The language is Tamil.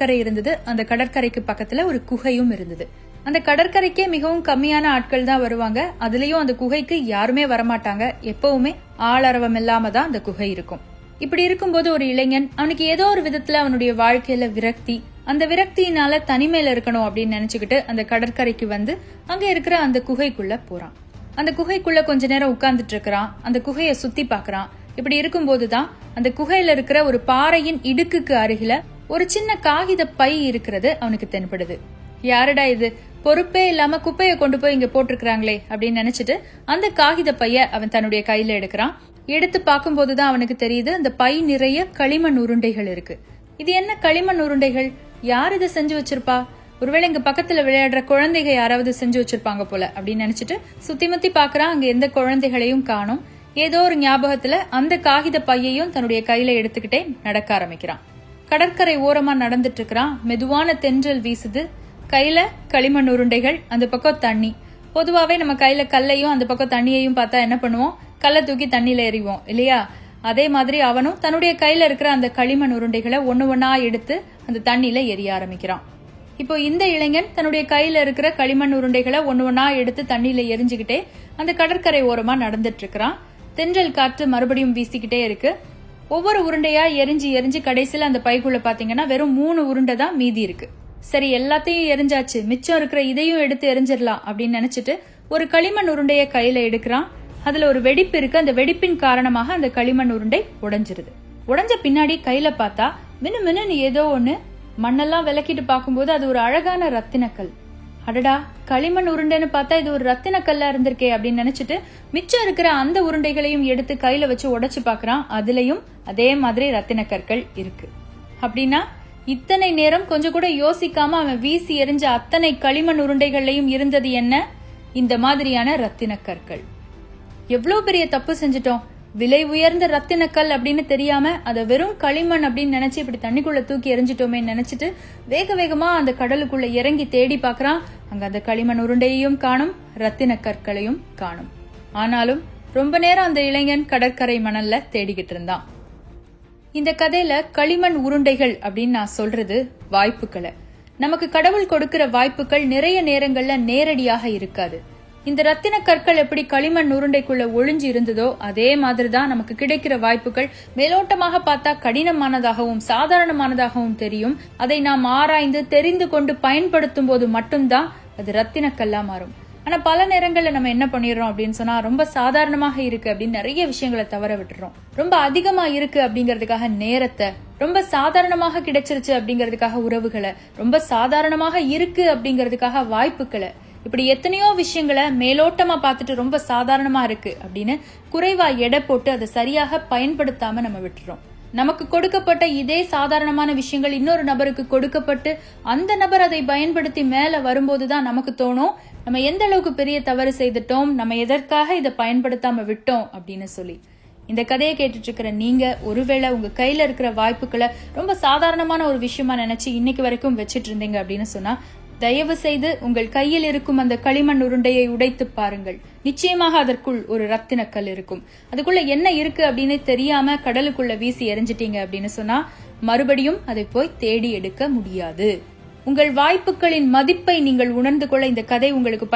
கடற்கரை இருந்தது. அந்த கடற்கரைக்கு பக்கத்துல ஒரு குகையும் இருந்தது. அந்த கடற்கரைக்கே மிகவும் கம்மியான ஆட்கள் தான் வருவாங்க. அதுலயும் அந்த குகைக்கு யாருமே வரமாட்டாங்க. எப்பவுமே ஆளரவம் இல்லாம தான் அந்த குகை இருக்கும். இப்படி இருக்கும்போது ஒரு இளைஞன், அவனுக்கு ஏதோ ஒரு விதத்துல அவனுடைய வாழ்க்கையில விரக்தி, அந்த விரக்தியினால தனிமையில இருக்கணும் அப்படின்னு நினைச்சுக்கிட்டு அந்த கடற்கரைக்கு வந்து அங்க இருக்கிற அந்த குகைக்குள்ள போறான். அந்த குகைக்குள்ள கொஞ்ச நேரம் உட்கார்ந்துட்டு இருக்கிறான். அந்த குகையை சுத்தி பாக்குறான். இப்படி இருக்கும்போதுதான் அந்த குகையில இருக்கிற ஒரு பாறையின் இடுக்குக்கு அருகில ஒரு சின்ன காகித பை இருக்கிறது அவனுக்கு தென்படுது. யாருடா இது, பொறுப்பே இல்லாம குப்பையை கொண்டு போய் இங்க போட்டிருக்காங்களே அப்படின்னு நினைச்சிட்டு அந்த காகித பைய அவன் தன்னுடைய கையில எடுக்கிறான். எடுத்து பார்க்கும்போதுதான் அவனுக்கு தெரியுது அந்த பை நிறைய களிமண் உருண்டைகள் இருக்கு. இது என்ன களிமண் உருண்டைகள்? யார் இதை செஞ்சு வச்சிருப்பா? ஒருவேளை இங்க பக்கத்துல விளையாடுற குழந்தைகள் யாராவது செஞ்சு வச்சிருப்பாங்க போல அப்படின்னு நினைச்சிட்டு சுத்தி முத்தி பாக்குறான். அங்க எந்த குழந்தைகளையும் காணும். ஏதோ ஒரு ஞாபகத்துல அந்த காகித பையையும் தன்னுடைய கையில எடுத்துக்கிட்டே நடக்க ஆரம்பிக்கிறான். கடற்கரை ஓரமா நடந்துட்டு இருக்கிறான். மெதுவான தென்றல் வீசுது. கையில களிமண் உருண்டைகள், அந்த பக்கம் தண்ணி. பொதுவாவே நம்ம கையில கல்லையும் அந்த பக்கம் தண்ணியையும் பார்த்தா என்ன பண்ணுவோம்? கல்லை தூக்கி தண்ணியில எறிவோம் இல்லையா? அதே மாதிரி அவனும் தன்னுடைய கையில இருக்கிற அந்த களிமண் உருண்டைகளை ஒண்ணு ஒன்னா எடுத்து அந்த தண்ணியில எரிய ஆரம்பிக்கிறான். இப்போ இந்த இளைஞன் தன்னுடைய கையில இருக்கிற களிமண் உருண்டைகளை ஒண்ணு ஒன்னா எடுத்து தண்ணியில எரிஞ்சுக்கிட்டே அந்த கடற்கரை ஓரமா நடந்துட்டு இருக்கிறான். தென்றல் காற்று மறுபடியும் வீசிக்கிட்டே இருக்கு. ஒவ்வொரு உருண்டையா எரிஞ்சு எரிஞ்சு கடைசியில அந்த பைக்குள்ள பாத்தீங்கன்னா வெறும் 3 உருண்டை தான் மீதி இருக்கு. சரி, எல்லாத்தையும் எரிஞ்சாச்சு, மிச்சம் இருக்கிற இதையும் எடுத்து எரிஞ்சிடலாம் அப்படின்னு நினைச்சிட்டு ஒரு களிமண் உருண்டைய கையில எடுக்கிறான். அதுல ஒரு வெடிப்பு இருக்கு. அந்த வெடிப்பின் காரணமாக அந்த களிமண் உருண்டை உடைஞ்சிருது. உடைஞ்ச பின்னாடி கையில பார்த்தா மின்னு மின்னு ஏதோ ஒண்ணு. மண்ணெல்லாம் விளக்கிட்டு பார்க்கும்போது அது ஒரு அழகான ரத்தினக்கல். அடடா, களிமண் உருண்டைன்னு பார்த்தா இது ஒரு ரத்தினக்கல்லா இருந்திருக்கே அப்படின்னு நினைச்சிட்டு மிச்சம் இருக்கிற அந்த உருண்டைகளையும் எடுத்து கையில வச்சு உடைச்சு பாக்குறான். அதுலயும் அதே மாதிரி ரத்தினக்கற்கள் இருக்கு. அப்படின்னா இத்தனை நேரம் கொஞ்சம் கூட யோசிக்காம அவன் வீசி எறிஞ்ச அத்தனை களிமண் உருண்டைகள்லயும் இருந்தது என்ன? இந்த மாதிரியான ரத்தினக்கற்கள். எவ்வளவு பெரிய தப்பு செஞ்சிட்டோம். விலை உயர்ந்த ரத்தினக்கல் அப்படின்னு தெரியாம அதை வெறும் களிமண் அப்படின்னு நினைச்சு இப்படி தண்ணிக்குள்ள தூக்கி எரிஞ்சிட்டோமே நினைச்சிட்டு வேக வேகமா அந்த கடலுக்குள்ள இறங்கி தேடி பாக்குறான். அங்க அந்த களிமண் உருண்டையையும் காணும், ரத்தினக்கற்களையும் காணும். ஆனாலும் ரொம்ப நேரம் அந்த இளைஞன் கடற்கரை மணல்ல தேடிக்கிட்டு இருந்தான். இந்த கதையில களிமண் உருண்டைகள் அப்படின்னு நான் சொல்றது வாய்ப்புகளை. நமக்கு கடவுள் கொடுக்கிற வாய்ப்புகள் நிறைய நேரங்கள்ல நேரடியாக இருக்காது. இந்த ரத்தின கற்கள் எப்படி களிமண் உருண்டைக்குள்ள ஒளிஞ்சு இருந்ததோ அதே மாதிரிதான் நமக்கு கிடைக்கிற வாய்ப்புகள் மேலோட்டமாக பார்த்தா கடினமானதாகவும் சாதாரணமானதாகவும் தெரியும். அதை நாம் ஆராய்ந்து தெரிந்து கொண்டு பயன்படுத்தும் போது மட்டும்தான் அது ரத்தினக்கல்லா மாறும். ஆனா பல நேரங்கள்ல நம்ம என்ன பண்ணிடுறோம் அப்படின்னு சொன்னா, ரொம்ப சாதாரணமாக இருக்கு அப்படின்னு நிறைய விஷயங்களை தவற விட்டுறோம். ரொம்ப அதிகமா இருக்கு அப்படிங்கறதுக்காக நேரத்தை, ரொம்ப சாதாரணமாக கிடைச்சிருச்சு அப்படிங்கறதுக்காக உறவுகளை, ரொம்ப சாதாரணமாக இருக்கு அப்படிங்கறதுக்காக வாய்ப்புகளை, இப்படி எத்தனையோ விஷயங்களை மேலோட்டமா பார்த்துட்டு ரொம்ப சாதாரணமா இருக்கு அப்படின்னு குறைவா எடை போட்டு அதை சரியாக பயன்படுத்தாம நம்ம விட்டுறோம். நமக்கு கொடுக்கப்பட்ட இதே சாதாரணமான விஷயங்கள் இன்னொரு நபருக்கு கொடுக்கப்பட்டு அந்த நபர் அதை பயன்படுத்தி மேல வரும்போதுதான் நமக்கு தோணும், நம்ம எந்த அளவுக்கு பெரிய தவறு செய்துட்டோம், நம்ம எதற்காக இதை பயன்படுத்தாம விட்டோம் அப்படின்னு சொல்லி. இந்த கதையை கேட்டுட்டு இருக்கிற நீங்க ஒருவேளை உங்க கையில இருக்கிற வாய்ப்புகளை ரொம்ப சாதாரணமான ஒரு விஷயமா நினைச்சு இன்னைக்கு வரைக்கும் வச்சிட்டு இருந்தீங்க அப்படின்னு சொன்னா, தயவு செய்து உங்கள் கையில் இருக்கும் அந்த களிமண் உருண்டையை உடைத்து பாருங்கள். நிச்சயமாக அதற்குள் ஒரு ரத்தினக்கல் இருக்கும். அதுக்குள்ள என்ன இருக்கு அப்படின்னு தெரியாம கடலுக்குள்ள வீசி எறிஞ்சிட்டீங்க அப்படின்னு சொன்னா மறுபடியும் அதை போய் தேடி எடுக்க முடியாது. உங்கள் வாய்ப்புகளின் மதிப்பை நீங்கள் உணர்ந்து கொள்ள இந்த கதை உங்களுக்கு